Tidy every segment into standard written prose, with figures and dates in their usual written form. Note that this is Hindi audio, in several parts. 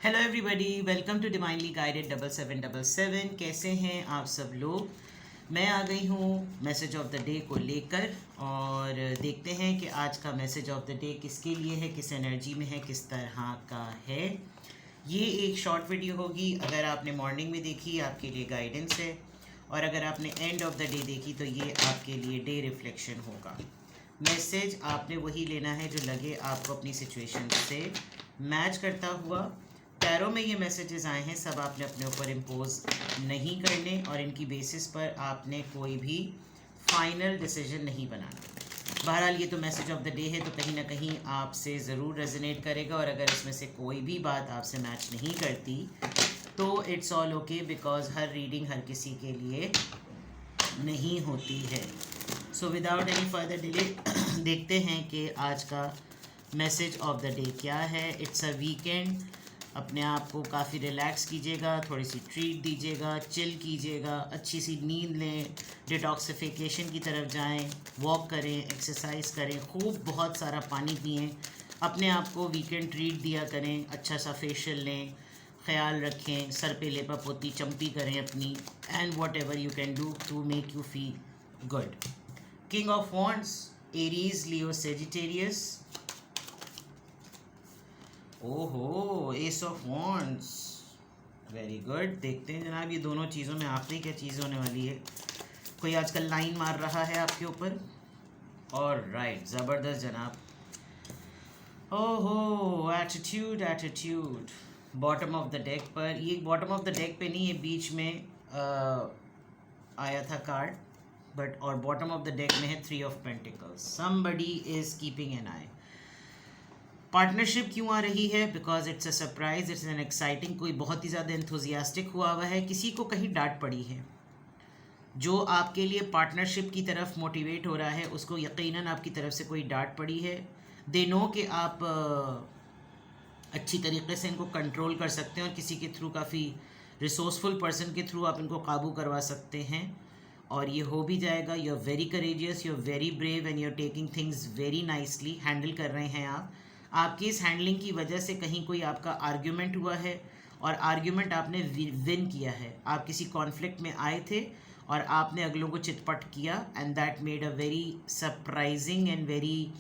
Hello everybody, welcome to divinely guided 7777। कैसे हैं आप सब लोग। मैं आ गई हूँ मैसेज ऑफ द डे को लेकर और देखते हैं कि आज का मैसेज ऑफ द डे किसके लिए है, किस एनर्जी में है, किस तरह का है। ये एक शॉर्ट वीडियो होगी। अगर आपने मॉर्निंग में देखी आपके लिए गाइडेंस है, और अगर आपने एंड ऑफ द डे देखी तो ये आपके लिए डे रिफ्लेक्शन होगा। मैसेज आपने वही लेना है जो लगे आपको अपनी सिचुएशन से मैच करता हुआ। टैरो में ये मैसेजेस आए हैं, सब आपने अपने ऊपर इम्पोज नहीं करने और इनकी बेसिस पर आपने कोई भी फाइनल डिसीजन नहीं बनाना। बहरहाल ये तो मैसेज ऑफ द डे है, तो कहीं ना कहीं आपसे ज़रूर रेजोनेट करेगा, और अगर इसमें से कोई भी बात आपसे मैच नहीं करती तो इट्स ऑल ओके, बिकॉज हर रीडिंग हर किसी के लिए नहीं होती है। So without any further delay देखते हैं कि आज का मैसेज ऑफ द डे क्या है। इट्स अ वीकेंड, अपने आप को काफ़ी रिलैक्स कीजिएगा, थोड़ी सी ट्रीट दीजिएगा, चिल कीजिएगा, अच्छी सी नींद लें, डिटॉक्सिफिकेशन की तरफ जाएं, वॉक करें, एक्सरसाइज करें, खूब बहुत सारा पानी पिएं, अपने आप को वीकेंड ट्रीट दिया करें, अच्छा सा फेशियल लें, ख्याल रखें, सर पे लेपा पोती चंपी करें अपनी, and whatever you can do to make you feel good. King of wands, Aries, Leo, Sagittarius. ओहो, ace of wands, very good. देखते हैं जनाब ये दोनों चीज़ों में आखिरी क्या चीज़ होने वाली है। कोई आजकल लाइन मार रहा है आपके ऊपर, और राइट, ज़बरदस्त जनाब। ओहो, attitude attitude, bottom of the deck पर। ये बॉटम ऑफ द डेक पे नहीं, ये बीच में आया था कार्ड, बट और बॉटम ऑफ द डेक में है 3 of pentacles. Somebody is keeping an I. Partnership क्यों आ रही है? Because it's a surprise, it's an exciting. कोई बहुत ही ज़्यादा एंथुजियास्टिक हुआ है, किसी को कहीं डांट पड़ी है। जो आपके लिए पार्टनरशिप की तरफ मोटिवेट हो रहा है उसको यकीनन आपकी तरफ से कोई डांट पड़ी है। दे नो कि आप अच्छी तरीके से इनको कंट्रोल कर सकते हैं, और किसी के थ्रू, काफ़ी रिसोर्सफुल पर्सन के थ्रू आप इनको काबू करवा सकते हैं, और ये हो भी जाएगा। You are very courageous, you are very brave, and you are taking things very nicely. Handle कर रहे हैं आप। आपकी इस हैंडलिंग की वजह से कहीं कोई आपका आर्ग्यूमेंट हुआ है, और आर्ग्यूमेंट आपने विन किया है। आप किसी कॉन्फ्लिक्ट में आए थे और आपने अगलों को चितपट किया, and that made a very surprising and very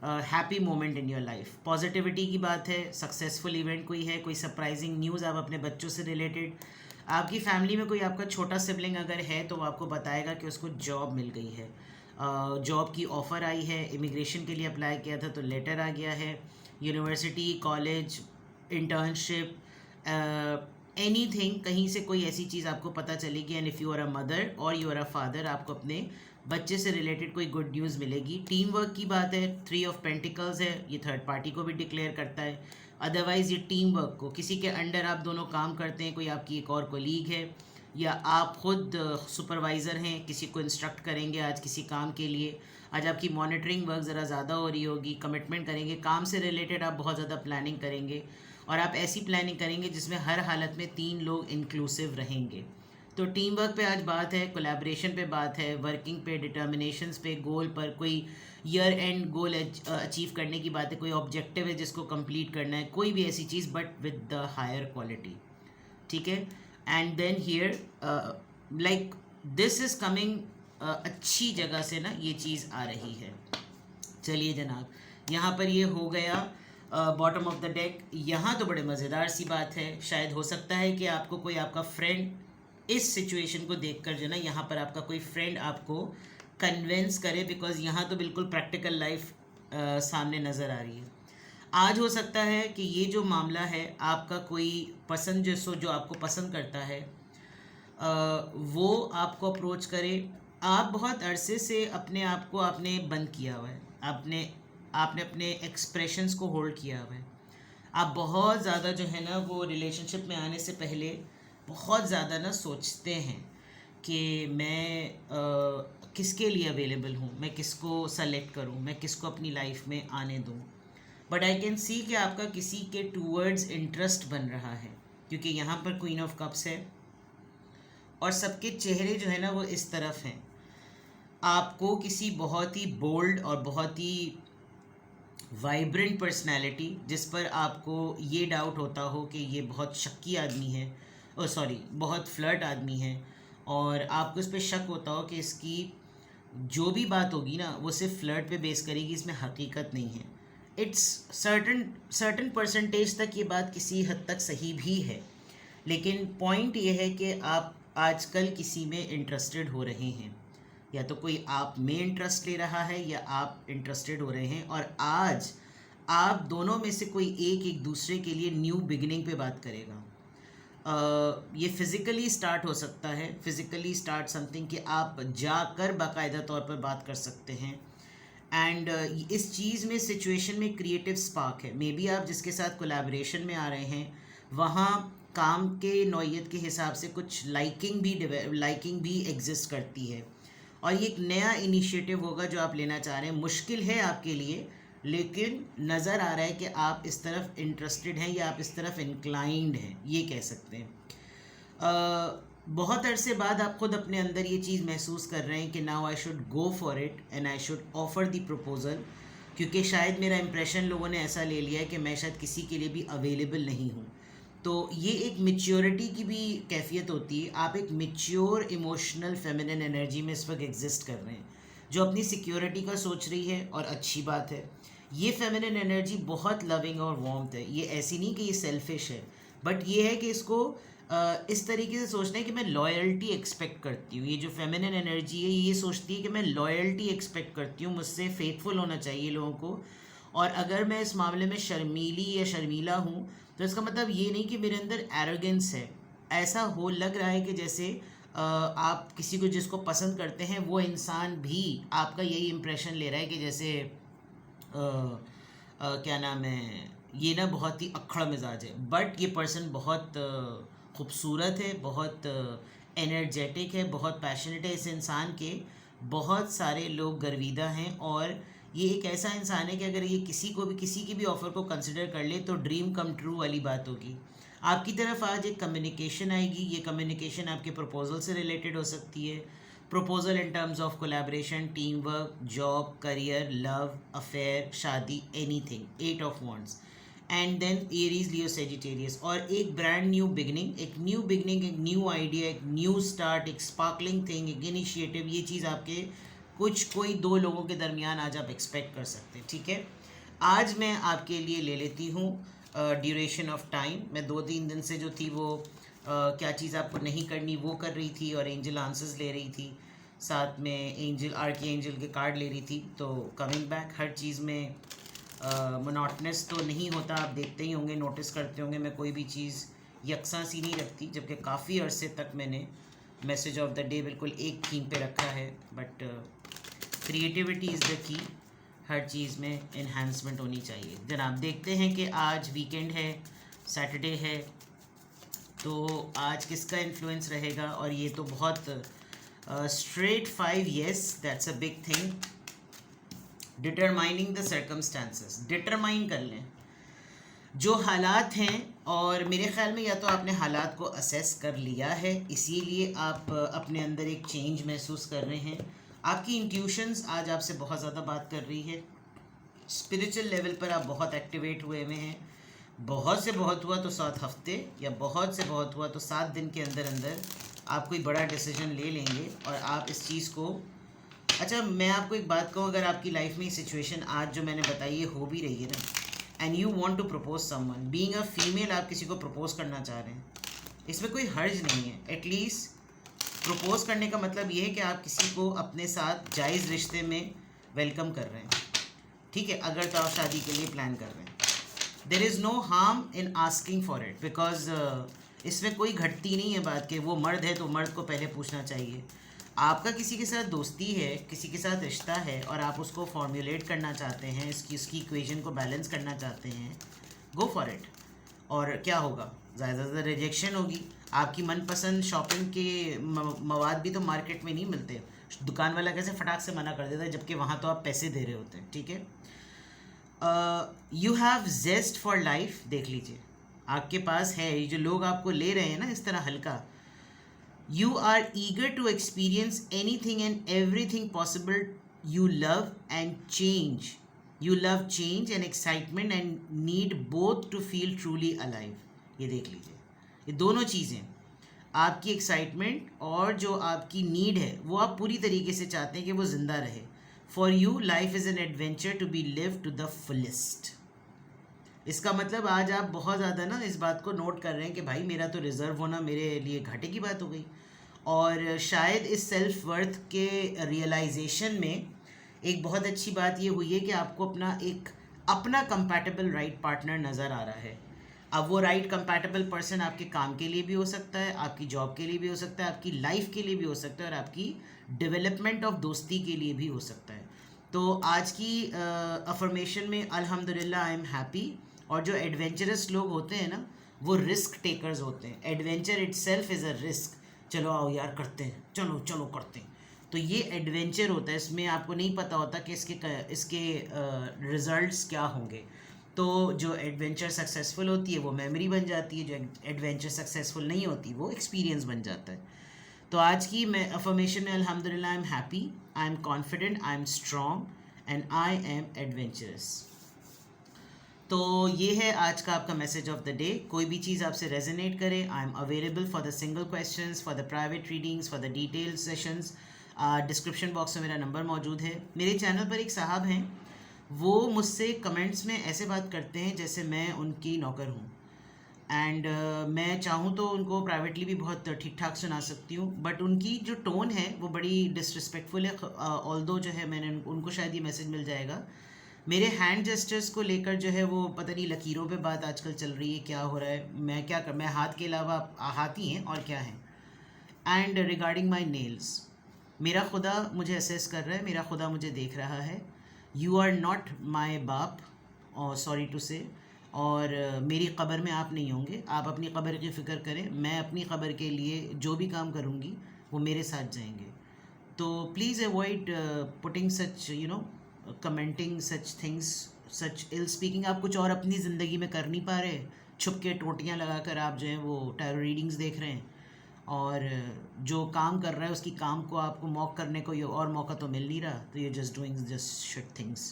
happy moment in your life. Positivity की बात है, सक्सेसफुल इवेंट कोई है, कोई सरप्राइजिंग न्यूज़ आप अपने बच्चों से रिलेटेड। आपकी फैमिली में कोई आपका छोटा सिबलिंग अगर है तो वो आपको बताएगा कि उसको जॉब मिल गई है, जॉब की ऑफ़र आई है, इमिग्रेशन के लिए अप्लाई किया था तो लेटर आ गया है, यूनिवर्सिटी, कॉलेज, इंटर्नशिप, एनीथिंग, कहीं से कोई ऐसी चीज़ आपको पता चलेगी। And if you are a mother और यू आर अ फादर, आपको अपने बच्चे से रिलेटेड कोई गुड न्यूज़ मिलेगी। टीम वर्क की बात है, 3 ऑफ पेंटिकल्स है, ये थर्ड पार्टी को भी डिक्लेयर करता है। अदरवाइज़ ये टीम वर्क को, किसी के अंडर आप दोनों काम करते हैं, कोई आपकी एक और कोलीग है, या आप खुद सुपरवाइज़र हैं, किसी को इंस्ट्रक्ट करेंगे आज किसी काम के लिए। आज आपकी मॉनिटरिंग वर्क ज़रा ज़्यादा हो रही होगी, कमिटमेंट करेंगे, काम से रिलेटेड आप बहुत ज़्यादा प्लानिंग करेंगे, और आप ऐसी प्लानिंग करेंगे जिसमें हर हालत में 3 लोग इंक्लूसिव रहेंगे। तो टीम वर्क पे आज बात है, कोलैबोरेशन पे बात है, वर्किंग पे, डिटर्मिनेशंस पे, गोल पर, कोई ईयर एंड गोल अचीव करने की बात है, कोई ऑब्जेक्टिव है जिसको कंप्लीट करना है, कोई भी ऐसी चीज़, but with the higher quality. ठीक है। And then here like this is coming, अच्छी जगह से ना ये चीज़ आ रही है। चलिए जनाब, यहाँ पर ये हो गया बॉटम ऑफ द डेक। यहाँ तो बड़े मज़ेदार सी बात है। शायद हो सकता है कि आपको कोई आपका फ्रेंड इस सिचुएशन को देखकर जो ना, यहाँ पर आपका कोई फ्रेंड आपको कन्विंस करे, बिकॉज यहाँ तो बिल्कुल प्रैक्टिकल लाइफ सामने नज़र आ रही है। आज हो सकता है कि ये जो मामला है, आपका कोई पसंद जो आपको पसंद करता है, वो आपको अप्रोच करे। आप बहुत अरसे से अपने आप को आपने बंद किया हुआ है, आपने आपने अपने एक्सप्रेशंस को होल्ड किया हुआ है। आप बहुत ज़्यादा जो है ना, वो रिलेशनशिप में आने से पहले बहुत ज़्यादा ना सोचते हैं कि मैं किसके लिए अवेलेबल हूँ, मैं किसको सेलेक्ट करूँ, मैं किसको अपनी लाइफ में आने दूँ। बट आई कैन सी कि आपका किसी के टूवर्ड्स इंटरेस्ट बन रहा है, क्योंकि यहाँ पर क्वीन ऑफ कप्स है, और सबके चेहरे जो है ना वो इस तरफ हैं। आपको किसी बहुत ही बोल्ड और बहुत ही वाइब्रेंट पर्सनैलिटी जिस पर आपको ये डाउट होता हो कि ये बहुत शक्की आदमी है, ओ सॉरी बहुत फ्लर्ट आदमी है, और आपको इस पर शक होता हो कि इसकी जो भी बात होगी ना वो सिर्फ फ्लर्ट पे बेस करेगी, इसमें हकीकत नहीं है। इट्स सर्टन परसेंटेज तक ये बात किसी हद तक सही भी है, लेकिन पॉइंट ये है कि आप आजकल किसी में इंटरेस्टेड हो रहे हैं, या तो कोई आप में इंटरेस्ट ले रहा है या आप इंटरेस्टेड हो रहे हैं, और आज आप दोनों में से कोई एक दूसरे के लिए न्यू बिगिनिंग पे बात करेगा। ये फिज़िकली स्टार्ट हो सकता है, फिज़िकली स्टार्ट समथिंग कि आप जाकर बाकायदा तौर पर बात कर सकते हैं। एंड इस चीज़ में सिचुएशन में क्रिएटिव स्पार्क है। मे बी आप जिसके साथ कोलैबोरेशन में आ रहे हैं वहाँ काम के नौइयत के हिसाब से कुछ लाइकिंग भी एग्जिस्ट करती है, और ये एक नया इनिशिएटिव होगा जो आप लेना चाह रहे हैं। मुश्किल है आपके लिए, लेकिन नज़र आ रहा है कि आप इस तरफ इंटरेस्टेड हैं या आप इस तरफ इंक्लाइंड हैं, ये कह सकते हैं। बहुत अरसे बाद आप खुद अपने अंदर ये चीज़ महसूस कर रहे हैं कि now I should go for it and I should offer the proposal, क्योंकि शायद मेरा इंप्रेशन लोगों ने ऐसा ले लिया है कि मैं शायद किसी के लिए भी अवेलेबल नहीं हूँ। तो ये एक मैच्योरिटी की भी कैफियत होती है। आप एक मैच्योर इमोशनल फेमिनिन एनर्जी में इस वक्त एग्जिस्ट कर रहे हैं, जो अपनी सिक्योरिटी का सोच रही है, और अच्छी बात है। ये फेमिनिन एनर्जी बहुत लविंग और वार्मथ है। ये ऐसी नहीं कि ये सेल्फिश है, बट ये है कि इसको इस तरीके से सोचना है कि मैं लॉयल्टी एक्सपेक्ट करती हूँ। ये जो फेमिनिन एनर्जी है ये सोचती है कि मैं लॉयल्टी एक्सपेक्ट करती हूँ, मुझसे फेथफुल होना चाहिए लोगों को। और अगर मैं इस मामले में शर्मीली या शर्मीला हूँ तो इसका मतलब ये नहीं कि मेरे अंदर एरोगेंस है। ऐसा हो लग रहा है कि जैसे आप किसी को जिसको पसंद करते हैं वो इंसान भी आपका यही इम्प्रेशन ले रहा है कि जैसे क्या नाम है, ये ना बहुत ही अक्खड़ मिजाज है, बट ये पर्सन बहुत खूबसूरत है, बहुत एनर्जेटिक है, बहुत पैशनेट है। इस इंसान के बहुत सारे लोग गर्विदा हैं, और ये एक ऐसा इंसान है कि अगर ये किसी की भी ऑफ़र को कंसिडर कर ले तो ड्रीम कम ट्रू वाली बात होगी। आपकी तरफ आज एक कम्युनिकेशन आएगी। ये कम्युनिकेशन आपके प्रपोजल से रिलेटेड हो सकती है। Proposal in terms of collaboration, team work, job, career, love, affair, शादी, anything, 8 of wands, and then Aries, Leo, Sagittarius, और एक ब्रांड न्यू बिगनिंग, एक न्यू आइडिया, एक न्यू स्टार्ट, एक स्पार्कलिंग थिंग, एक इनिशिएटिव। ये चीज़ आपके कोई दो लोगों के दरमियान आज आप एक्सपेक्ट कर सकते हैं। ठीक है, आज मैं आपके लिए ले लेती हूँ ड्यूरेशन ऑफ टाइम। मैं 2-3 दिन से जो थी वो क्या चीज़ आपको नहीं करनी वो कर रही थी, और एंजल आंसर्स ले रही थी, साथ में एंजल आर्की एंजल के कार्ड ले रही थी। तो कमिंग बैक, हर चीज़ में मोनोटनस तो नहीं होता, आप देखते ही होंगे, नोटिस करते होंगे, मैं कोई भी चीज़ यकसा सी नहीं रखती, जबकि काफ़ी अरसे तक मैंने मैसेज ऑफ द डे बिल्कुल एक थीम पे रखा है। But creativity is the key, हर चीज़ में इन्हांसमेंट होनी चाहिए। जनाब देखते हैं कि आज वीकेंड है, सैटरडे है, तो आज किसका इन्फ्लुएंस रहेगा। और ये तो बहुत straight 5, yes that's a big thing. Determining the circumstances, determine कर लें जो हालात हैं, और मेरे ख्याल में या तो आपने हालात को असेस कर लिया है, इसीलिए आप अपने अंदर एक चेंज महसूस कर रहे हैं। आपकी इंट्यूशंस आज आपसे बहुत ज़्यादा बात कर रही है। स्पिरिचुअल लेवल पर आप बहुत एक्टिवेट हुए हैं। बहुत से बहुत हुआ तो 7 हफ्ते, या बहुत से बहुत हुआ तो 7 दिन के अंदर अंदर आप कोई बड़ा डिसीजन ले लेंगे, और आप इस चीज़ को, अच्छा मैं आपको एक बात कहूँ, अगर आपकी लाइफ में सिचुएशन आज जो मैंने बताई ये हो भी रही है ना, and you want to propose someone, being a female आप किसी को प्रपोज करना चाह रहे हैं, इसमें कोई हर्ज नहीं है। एटलीस्ट प्रपोज करने का मतलब ये है कि आप किसी को अपने साथ जायज़ रिश्ते में वेलकम कर रहे हैं। ठीक है, अगर तो आप शादी के लिए प्लान कर रहे हैं, there is no harm in asking for it, because इसमें कोई घटती नहीं है बात कि वो मर्द है तो मर्द को पहले पूछना चाहिए। आपका किसी के साथ दोस्ती है, किसी के साथ रिश्ता है, और आप उसको फॉर्मुलेट करना चाहते हैं, इसकी इक्वेशन को बैलेंस करना चाहते हैं, गो फॉर इट। और क्या होगा, ज़्यादा से ज़्यादा रिजेक्शन होगी। आपकी मनपसंद शॉपिंग के मवाद भी तो मार्केट में नहीं मिलते। दुकान वाला कैसे फटाक से मना कर देता है, जबकि वहाँ तो आप पैसे दे रहे होते हैं। ठीक है, यू हैव जेस्ट फॉर लाइफ, देख लीजिए आपके पास है। ये जो लोग आपको ले रहे हैं ना इस तरह हल्का, you are eager to experience anything and everything possible you love and change you love change and excitement and need both to feel truly alive. ये देख लीजिए, ये दोनों चीज़ें, आपकी एक्साइटमेंट और जो आपकी नीड है वो आप पूरी तरीके से चाहते हैं कि वो ज़िंदा रहे. For you life is an adventure to be live to the fullest. इसका मतलब आज आप बहुत ज़्यादा ना इस बात को नोट कर रहे हैं कि भाई मेरा तो रिज़र्व होना मेरे लिए घाटे की बात हो गई. और शायद इस सेल्फ वर्थ के रियलाइजेशन में एक बहुत अच्छी बात ये हुई है कि आपको अपना कंपैटिबल राइट पार्टनर नज़र आ रहा है. अब वो राइट कंपैटिबल पर्सन आपके काम के लिए भी हो सकता है, आपकी जॉब के लिए भी हो सकता है, आपकी लाइफ के लिए भी हो सकता है और आपकी डेवलपमेंट ऑफ दोस्ती के लिए भी हो सकता है. तो आज की अफर्मेशन में अल्हम्दुलिल्लाह आई एम हैप्पी. और जो एडवेंचरस लोग होते हैं ना वो रिस्क टेकर्स होते हैं. Adventure itself is a risk. चलो आओ यार करते हैं, चलो चलो करते हैं. तो ये एडवेंचर होता है, इसमें आपको नहीं पता होता कि इसके रिजल्ट्स क्या होंगे. तो जो एडवेंचर सक्सेसफुल होती है वो मेमोरी बन जाती है, जो एडवेंचर सक्सेसफुल नहीं होती वो एक्सपीरियंस बन जाता है. तो आज की मैं अफर्मेशन में अल्हम्दुलिल्लाह I am happy, I am confident, I am strong and I am adventurous. तो ये है आज का आपका मैसेज ऑफ द डे. कोई भी चीज़ आपसे रेजोनेट करे, I am available for the single questions, for the private readings, for the detail sessions. Description box में मेरा नंबर मौजूद है. मेरे चैनल पर एक साहब हैं, वो मुझसे कमेंट्स में ऐसे बात करते हैं जैसे मैं उनकी नौकर हूँ. एंड मैं चाहूँ तो उनको प्राइवेटली भी बहुत ठीक ठाक सुना सकती हूँ, बट उनकी जो टोन है वो बड़ी डिसरिस्पेक्टफुल है. ऑल्दो जो है मैंने उनको शायद ये मैसेज मिल जाएगा. मेरे हैंड जेस्चर्स को लेकर जो है वो पता नहीं लकीरों पे बात आजकल चल रही है, क्या हो रहा है, मैं हाथ के अलावा हाथ ही हैं और क्या हैं. एंड रिगार्डिंग माई नेल्स, मेरा खुदा मुझे असेस कर रहा है, मेरा खुदा मुझे देख रहा है. यू आर नॉट माई बाप, और सॉरी टू से, और मेरी कब्र में आप नहीं होंगे. आप अपनी कब्र की फ़िक्र करें, मैं अपनी कब्र के लिए जो भी काम करूँगी वो मेरे साथ जाएंगे. तो please avoid putting such commenting such things, such ill speaking. आप कुछ और अपनी ज़िंदगी में कर नहीं पा रहे, छुप के टोटियाँ लगाकर आप जो हैं वो टैरो रीडिंग्स देख रहे हैं, और जो काम कर रहा है उसकी काम को आपको मॉक करने को ये और मौका तो मिल नहीं रहा, तो ये just doing just shit things.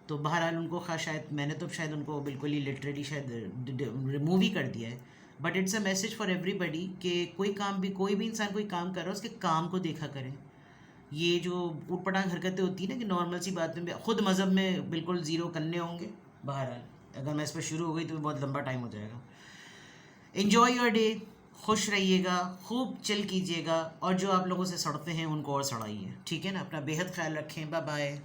तो बहरहाल उनको शायद उनको बिल्कुल ही लिटरली शायद रिमूव ही कर दिया है. But it's a message for everybody कि कोई भी इंसान कोई काम कर रहा है उसके काम को देखा करें. ये जो उटपटांग हरकतें होती है ना कि नॉर्मल सी बात में खुद मज़हब में बिल्कुल ज़ीरो करने होंगे. बहरहाल अगर मैं इस पर शुरू हो गई तो बहुत लंबा टाइम हो जाएगा. इन्जॉय योर डे, खुश रहिएगा, खूब चिल कीजिएगा, और जो आप लोगों से सड़ते हैं उनको और सड़ाइए. ठीक है ना. अपना बेहद ख्याल रखें. Bye bye.